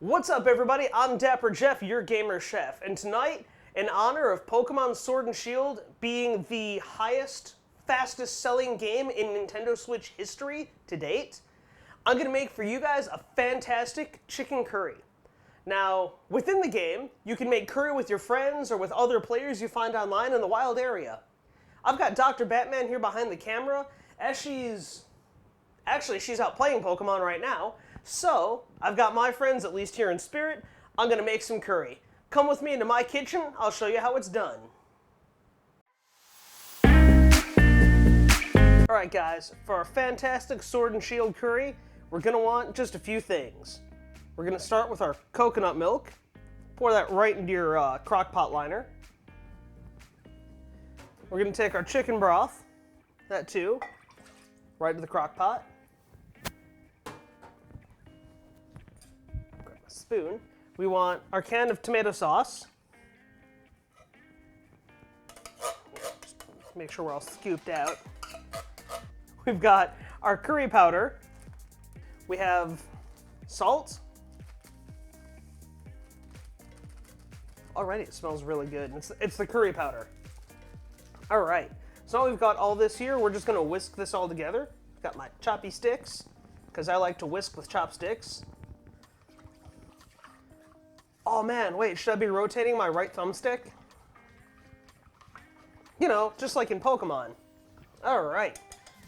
What's up, everybody? I'm Dapper Jeff, your gamer chef, and tonight, in honor of Pokemon Sword and Shield being the highest, fastest selling game in Nintendo Switch history to date, I'm gonna make for you guys a fantastic chicken curry. Now, within the game, you can make curry with your friends or with other players you find online in the wild area. I've got Dr. Batman here behind the camera, as she's out playing Pokemon right now. So, I've got my friends, at least here in spirit. I'm gonna make some curry. Come with me into my kitchen, I'll show you how it's done. Alright guys, for our fantastic Sword and Shield curry, we're gonna want just a few things. We're gonna start with our coconut milk. Pour that right into your crock pot liner. We're gonna take our chicken broth, that too, right into the crock pot. Spoon. We want our can of tomato sauce. Just make sure we're all scooped out. We've got our curry powder. We have salt. Alrighty, it smells really good. It's the curry powder. All right, so now we've got all this here. We're just gonna whisk this all together. Got my choppy sticks, because I like to whisk with chopsticks. Oh man, wait, should I be rotating my right thumbstick? You know, just like in Pokemon. All right,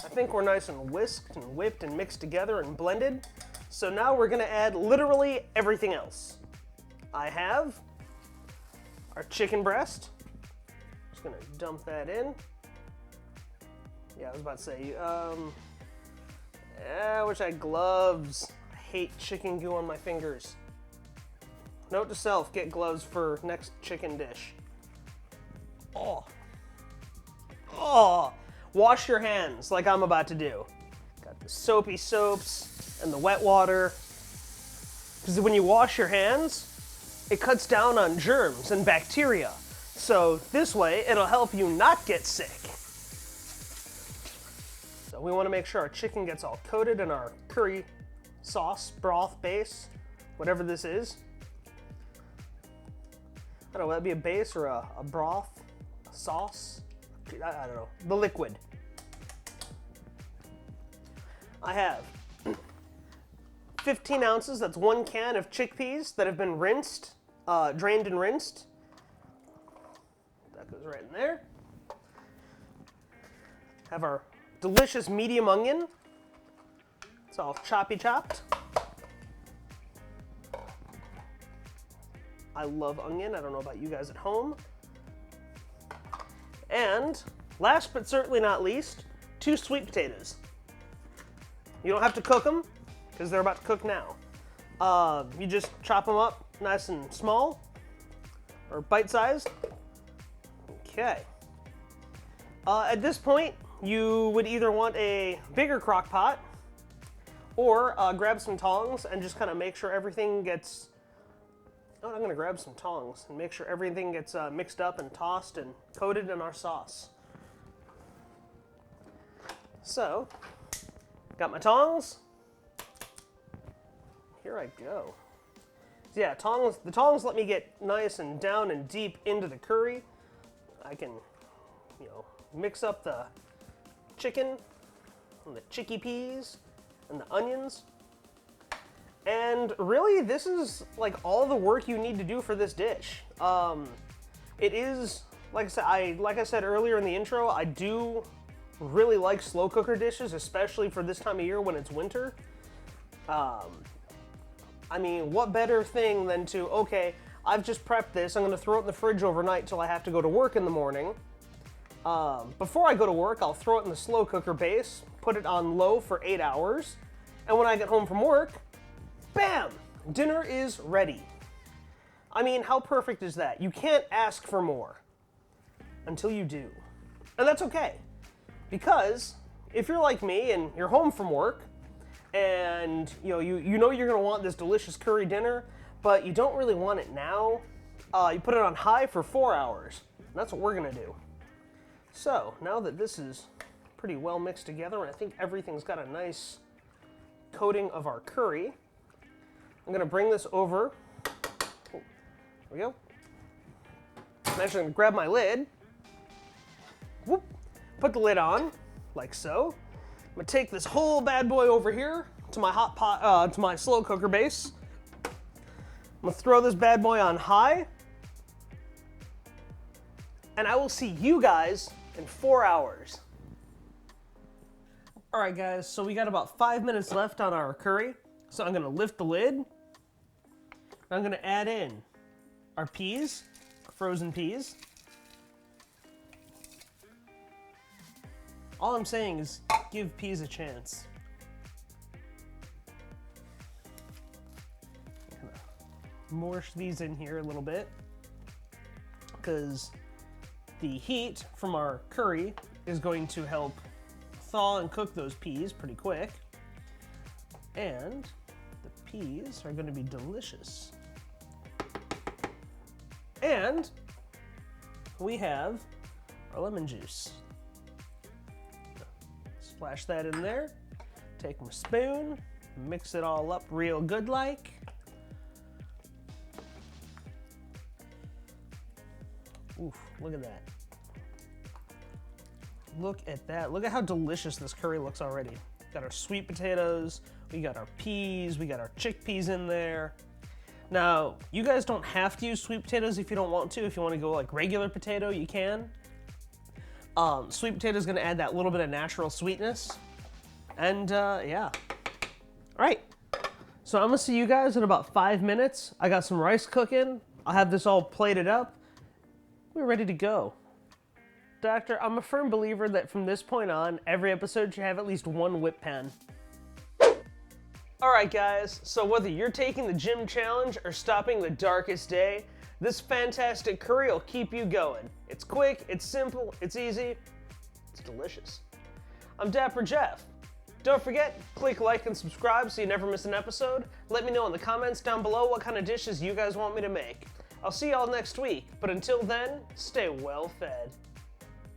I think we're nice and whisked and whipped and mixed together and blended. So now we're gonna add literally everything else. I have our chicken breast. Just gonna dump that in. Yeah, I was about to say, I wish I had gloves. I hate chicken goo on my fingers. Note to self, get gloves for next chicken dish. Oh, wash your hands like I'm about to do. Got the soapy soaps and the wet water. Because when you wash your hands, it cuts down on germs and bacteria. So this way, it'll help you not get sick. So we want to make sure our chicken gets all coated in our curry sauce, broth, base, whatever this is. I don't know, would that be a base or a broth, a sauce? I don't know, the liquid. I have 15 ounces, that's 1 can of chickpeas that have been rinsed, drained and rinsed. That goes right in there. Have our delicious medium onion. It's all choppy chopped. I love onion. I don't know about you guys at home. And last but certainly not least, 2 sweet potatoes. You don't have to cook them because they're about to cook now. You just chop them up nice and small or bite-sized. Okay. At this point, you would either want a bigger crock pot or grab some tongs and just kind of make sure everything gets... Oh, I'm gonna grab some tongs and make sure everything gets mixed up and tossed and coated in our sauce. So, got my tongs. Here I go. Yeah, the tongs let me get nice and down and deep into the curry. I can, mix up the chicken and the chickpeas and the onions. And really, this is like all the work you need to do for this dish. It is, like I said earlier in the intro, I do really like slow cooker dishes, especially for this time of year when it's winter. I mean, what better thing than to, okay, I've just prepped this, I'm gonna throw it in the fridge overnight till I have to go to work in the morning. Before I go to work, I'll throw it in the slow cooker base, put it on low for 8 hours, and when I get home from work, bam! Dinner is ready. I mean, how perfect is that? You can't ask for more until you do. And that's okay. Because if you're like me and you're home from work and you know you're gonna want this delicious curry dinner, but you don't really want it now, you put it on high for 4 hours. And that's what we're gonna do. So now that this is pretty well mixed together and I think everything's got a nice coating of our curry, I'm gonna bring this over. Oh, there we go. I'm actually gonna grab my lid. Whoop. Put the lid on, like so. I'm gonna take this whole bad boy over here to my hot pot, to my slow cooker base. I'm gonna throw this bad boy on high. And I will see you guys in 4 hours. All right, guys, so we got about 5 minutes left on our curry. So I'm gonna lift the lid. I'm gonna add in our peas, frozen peas. All I'm saying is give peas a chance. Morsh these in here a little bit because the heat from our curry is going to help thaw and cook those peas pretty quick. And the peas are going to be delicious. And we have our lemon juice. Splash that in there. Take my spoon, mix it all up real good like. Oof, look at that. Look at that. Look at how delicious this curry looks already. Got our sweet potatoes, we got our peas, we got our chickpeas in there. Now, you guys don't have to use sweet potatoes if you don't want to. If you want to go like regular potato, you can. Sweet potato is going to add that little bit of natural sweetness. And yeah. All right. So I'm going to see you guys in about 5 minutes. I got some rice cooking. I'll have this all plated up. We're ready to go. Doctor, I'm a firm believer that from this point on, every episode should have at least one whip pan. Alright guys, so whether you're taking the gym challenge or stopping the darkest day, this fantastic curry will keep you going. It's quick, it's simple, it's easy, it's delicious. I'm Dapper Jeff. Don't forget, click like and subscribe so you never miss an episode. Let me know in the comments down below what kind of dishes you guys want me to make. I'll see y'all next week, but until then, stay well fed.